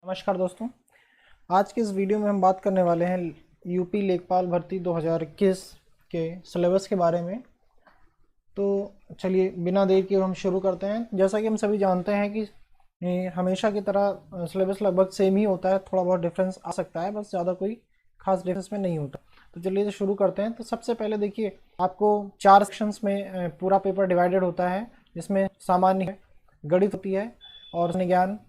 नमस्कार दोस्तों। आज के इस वीडियो में हम बात करने वाले हैं यूपी लेखपाल भर्ती 2021 के सिलेबस के बारे में। तो चलिए बिना देर किए हम शुरू करते हैं। जैसा कि हम सभी जानते हैं कि हमेशा की तरह सिलेबस लगभग सेम ही होता है, थोड़ा बहुत डिफरेंस आ सकता है, बस ज़्यादा कोई खास डिफरेंस में नहीं होता। तो चलिए तो शुरू करते हैं। तो सबसे पहले देखिए, आपको 4 सेक्शंस में पूरा पेपर डिवाइडेड होता है, जिसमें सामान्य है, गणित होती है और ज्ञान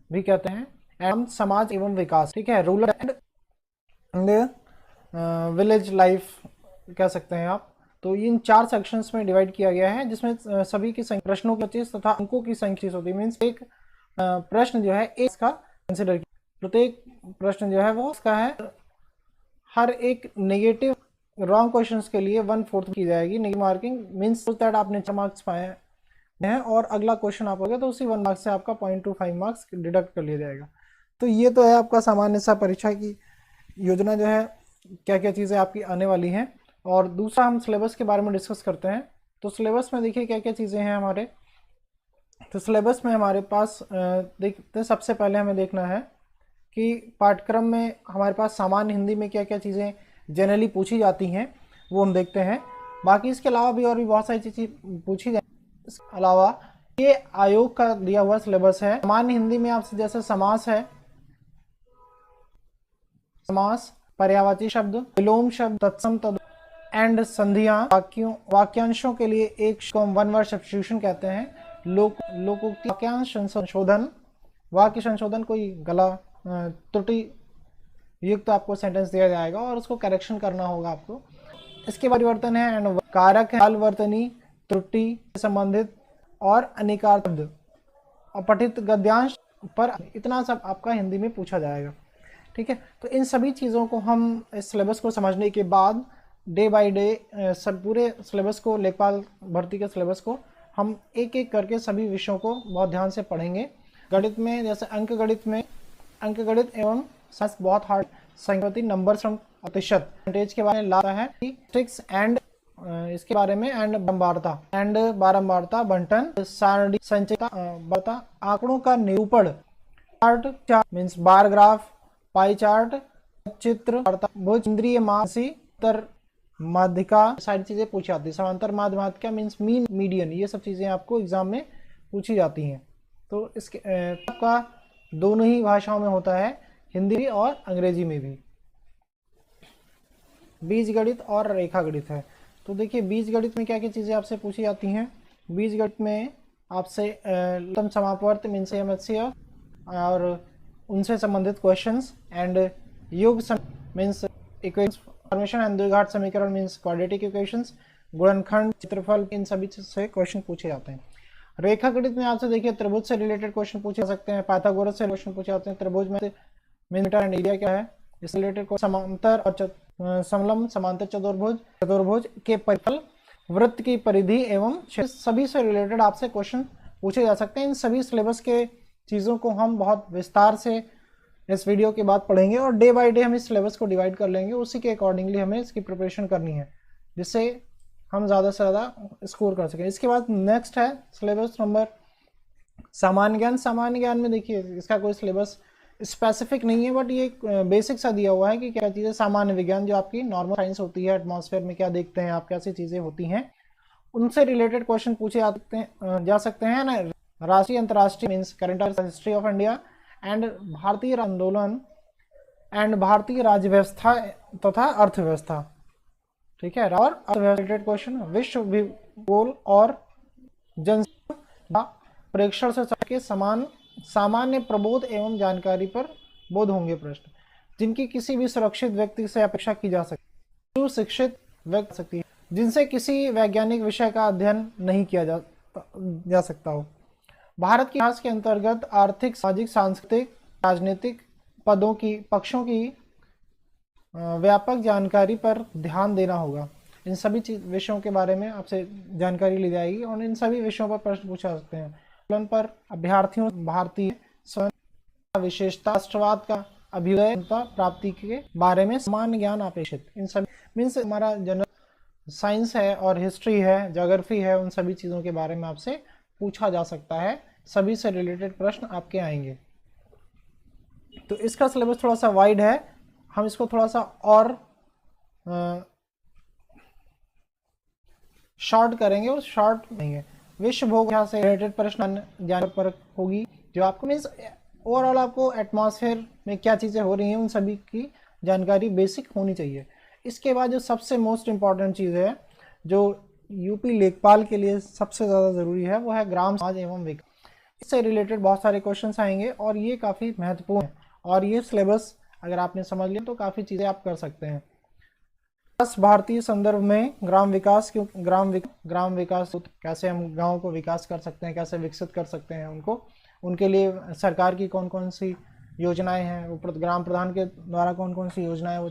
भी कहते हैं, एवं समाज एवं विकास, ठीक है, रूरल एंड विलेज लाइफ कह सकते हैं आप। तो इन 4 सेक्शंस में डिवाइड किया गया है, जिसमें सभी की प्रश्नों की 25 तथा अंकों की संख्या होती है। मीन्स एक प्रश्न जो है एक इसका कंसिडर किया, प्रत्येक प्रश्न जो है वो इसका है। हर एक नेगेटिव रॉन्ग क्वेश्चंस के लिए 1/4 की जाएगी नेगेटिव मार्किंग। मीन्स दैट आपने 4 मार्क्स पाए हैं और अगला क्वेश्चन आप हो गया तो उसी 1 मार्क्स से आपका 0.25 मार्क्स डिडक्ट कर लिया जाएगा। तो ये तो है आपका सामान्य सा परीक्षा की योजना जो है, क्या क्या चीज़ें आपकी आने वाली हैं। और दूसरा हम सिलेबस के बारे में डिस्कस करते हैं। तो सिलेबस में देखिए क्या क्या चीज़ें हैं हमारे। तो सिलेबस में हमारे पास देखते हैं, सबसे पहले हमें देखना है कि पाठ्यक्रम में हमारे पास सामान्य हिंदी में क्या क्या चीज़ें जनरली पूछी जाती हैं, वो हम देखते हैं। बाकी इसके अलावा भी और भी बहुत सारी चीज़ें पूछी जाए। इसके अलावा ये आयोग का दिया हुआ सिलेबस है। सामान्य हिंदी में आपसे जैसे समास है, समास, पर्यायवाची शब्द, विलोम शब्द, तत्सम, तद एंड संधियां, वाक्यांशों के लिए एक वन वर्ड सब्स्टिट्यूशन कहते हैं, लोकोक्ति, वाक्यांश संशोधन, वाक्य संशोधन, कोई गला त्रुटि युक्त आपको सेंटेंस दिया जाएगा और उसको करेक्शन करना होगा आपको। इसके परिवर्तन है एंड कारक है, कालवर्तनी त्रुटि संबंधित और अनेकार्थ शब्द, अपठित गद्यांश पर इतना सब आपका हिंदी में पूछा जाएगा, ठीक है। तो इन सभी चीज़ों को हम इस सिलेबस को समझने के बाद डे बाय डे सब पूरे सिलेबस को, लेखपाल भर्ती के सिलेबस को हम एक एक करके सभी विषयों को बहुत ध्यान से पढ़ेंगे। गणित में जैसे अंकगणित एवं साइंस बहुत हार्ड, संख्यापति, नंबर सम, प्रतिशत, परसेंटेज के बारे में लाता है, स्टिक्स एंड इसके बारे में, एंड बारंबारता, बंटन, सारणी, संचयता, आंकड़ों का निरूपण, chart means bar graph, pie chart, चित्र, भुज, इंद्रिय मासी, उत्तर माध्यिका, सारी चीजें पूछी जाती है। समांतर माध्यिका मीन्स मीन, मीडियन, ये सब चीजें आपको एग्जाम में पूछी जाती हैं। तो इसके आपका दोनों ही भाषाओं में होता है, हिंदी और अंग्रेजी में भी। बीजगणित और रेखा गणित है। तो देखिए बीजगणित में क्या क्या चीजें आपसे पूछी जाती हैं। बीजगणित में आपसे लघुत्तम समापवर्त मीन्स एमएचसीएफ और उनसे संबंधित क्वेश्चंस, एंड योग मीन्स इक्वेशंस फॉर्मेशन, एंड द्विघात समीकरण मीन्स क्वाड्रेटिक इक्वेशंस, गुणनखंड, क्षेत्रफल, इन सभी से क्वेश्चन पूछे जाते हैं। रेखा गणित में आपसे देखिए त्रिभुज से रिलेटेड क्वेश्चन पूछे जा सकते हैं, पाइथागोरस से क्वेश्चन पूछे जाते हैं। त्रिभुज में मीटर एंड एरिया क्या है, इससे रिलेटेड समांतर और समलंब, समांतर चतुर्भुज के परिफल, वृत्त की परिधि एवं सभी से रिलेटेड आपसे क्वेश्चन पूछे जा सकते हैं। इन सभी सिलेबस के चीज़ों को हम बहुत विस्तार से इस वीडियो के बाद पढ़ेंगे और डे बाय डे हम इस सिलेबस को डिवाइड कर लेंगे, उसी के अकॉर्डिंगली हमें इसकी प्रिपरेशन करनी है, जिससे हम ज़्यादा से ज़्यादा स्कोर कर सकें। इसके बाद नेक्स्ट है सिलेबस नंबर सामान्य ज्ञान। सामान्य ज्ञान में देखिए इसका कोई सिलेबस स्पेसिफिक नहीं है, बट ये बेसिक सा दिया हुआ है कि क्या चीज़ें, सामान्य विज्ञान जो आपकी नॉर्मल साइंस होती है, एटमॉस्फेयर में क्या देखते हैं आप, कैसी चीज़ें होती हैं, उनसे रिलेटेड क्वेश्चन पूछे जा सकते हैं ना। राष्ट्रीय अंतर्राष्ट्रीय means current affairs, history of India, and भारतीय आंदोलन, एंड भारतीय राज्य व्यवस्था तथा अर्थव्यवस्था, ठीक है। और अर्थव्यवस्था रिलेटेड क्वेश्चन, विश्व भूगोल और जनसंख्या प्रेक्षण से के सामान्य प्रबोध एवं जानकारी पर बोध होंगे प्रश्न, जिनकी किसी भी सुरक्षित व्यक्ति से अपेक्षा की जा सकती है, शिक्षित व्यक्ति सकती है, जिनसे किसी वैज्ञानिक विषय का अध्ययन नहीं किया जा सकता हो। भारत के इतिहास के अंतर्गत आर्थिक, सामाजिक, सांस्कृतिक, राजनीतिक पक्षों की व्यापक जानकारी पर ध्यान देना होगा। इन सभी विषयों के बारे में आपसे जानकारी ली जाएगी और इन सभी विषयों पर प्रश्न पूछे जा सकते हैं। पर अभ्यर्थियों भारतीय स्वतंत्रता, विशेषता, राष्ट्रवाद का अभ्युदय प्राप्ति के बारे में सामान्य ज्ञान अपेक्षित। इन सभी मीन्स हमारा जनरल साइंस है और हिस्ट्री है, ज्योग्राफी है, उन सभी चीज़ों के बारे में आपसे पूछा जा सकता है, सभी से रिलेटेड प्रश्न आपके आएंगे। तो इसका सिलेबस थोड़ा सा वाइड है, हम इसको थोड़ा सा और शॉर्ट करेंगे और शॉर्ट देंगे। विश्व भोग यहाँ से रिलेटेड प्रश्न जानने पर होगी, जो आपको मीन्स ओवरऑल आपको एटमॉस्फेयर में क्या चीज़ें हो रही हैं उन सभी की जानकारी बेसिक होनी चाहिए। इसके बाद जो सबसे मोस्ट इम्पॉर्टेंट चीज़ है जो यूपी लेखपाल के लिए सबसे ज़्यादा ज़रूरी है, वो है ग्राम समाज एवं विकास। इससे रिलेटेड बहुत सारे क्वेश्चंस आएंगे और ये काफ़ी महत्वपूर्ण है, और ये सिलेबस अगर आपने समझ लिया तो काफ़ी चीज़ें आप कर सकते हैं। बस भारतीय संदर्भ में ग्राम विकास, क्यों ग्राम विकास कैसे हम गाँव को विकास कर सकते हैं, कैसे विकसित कर सकते हैं उनको, उनके लिए सरकार की कौन कौन सी योजनाएं हैं, वो ग्राम प्रधान के द्वारा कौन कौन सी योजनाएं वो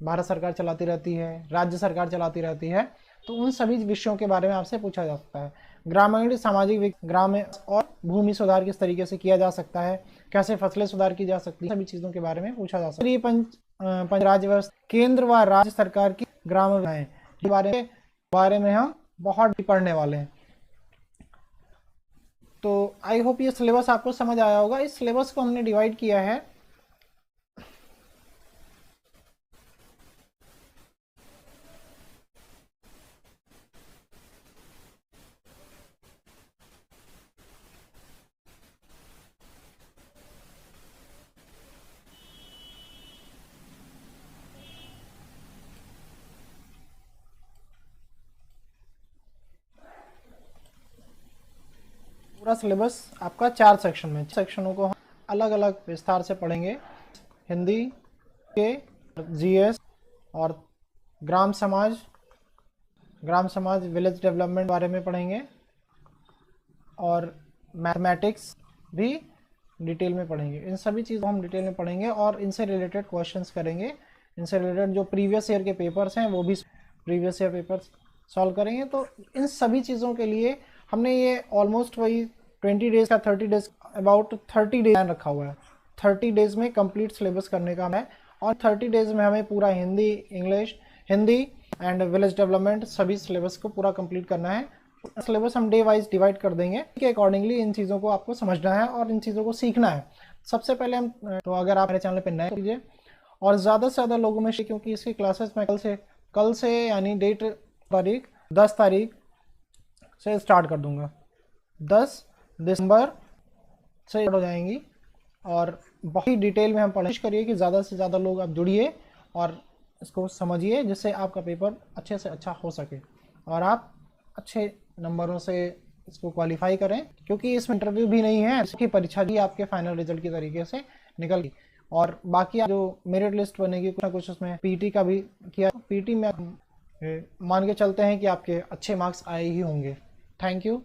भारत सरकार चलाती रहती है, राज्य सरकार चलाती रहती है, तो उन सभी विषयों के बारे में आपसे पूछा जा सकता है। ग्रामीण सामाजिक ग्राम और भूमि सुधार किस तरीके से किया जा सकता है, कैसे फसलें सुधार की जा सकती है, सभी चीज़ों के बारे में पूछा जा सकता है। पंच राज्य व्यवस्था, केंद्र व राज्य सरकार की ग्राम योजनाएं के बारे में हम बहुत पढ़ने वाले हैं। तो आई होप ये सिलेबस आपको समझ आया होगा। इस सिलेबस को हमने डिवाइड किया है पूरा सिलेबस आपका 4 सेक्शन में, सेक्शनों को हम अलग अलग विस्तार से पढ़ेंगे। हिंदी के जीएस और ग्राम समाज विलेज डेवलपमेंट बारे में पढ़ेंगे, और मैथमेटिक्स भी डिटेल में पढ़ेंगे। इन सभी चीज़ों हम डिटेल में पढ़ेंगे और इनसे रिलेटेड क्वेश्चंस करेंगे। इनसे रिलेटेड जो प्रीवियस ईयर के पेपर्स हैं वो भी प्रीवियस ईयर पेपर्स सॉल्व करेंगे। तो इन सभी चीज़ों के लिए हमने ये ऑलमोस्ट वही 20 डेज का 30 डेज अबाउट 30 डेज रखा हुआ है। 30 डेज में कंप्लीट सिलेबस करने का है, और 30 डेज में हमें पूरा हिंदी एंड विलेज डेवलपमेंट सभी सिलेबस को पूरा कंप्लीट करना है। सिलेबस हम डे वाइज डिवाइड कर देंगे कि अकॉर्डिंगली इन चीज़ों को आपको समझना है और इन चीज़ों को सीखना है। सबसे पहले हम तो अगर आप मेरे चैनल पर नए कीजिए और ज़्यादा से ज़्यादा लोगों में, क्योंकि इसकी क्लासेस मैं कल से यानी 10 तारीख से स्टार्ट कर दूंगा। 10 दिसंबर से हो जाएंगी और बहुत ही डिटेल में हम कोशिश करिए कि ज़्यादा से ज़्यादा लोग आप जुड़िए और इसको समझिए, जिससे आपका पेपर अच्छे से अच्छा हो सके और आप अच्छे नंबरों से इसको क्वालिफाई करें, क्योंकि इसमें इंटरव्यू भी नहीं है, इसकी परीक्षा भी आपके फाइनल रिजल्ट की तरीके से निकल गई। और बाकी जो मेरिट लिस्ट बनेगी कुछ ना कुछ उसमें पीटी का भी किया, पीटी में मान के चलते हैं कि आपके अच्छे मार्क्स आए ही होंगे। Thank you.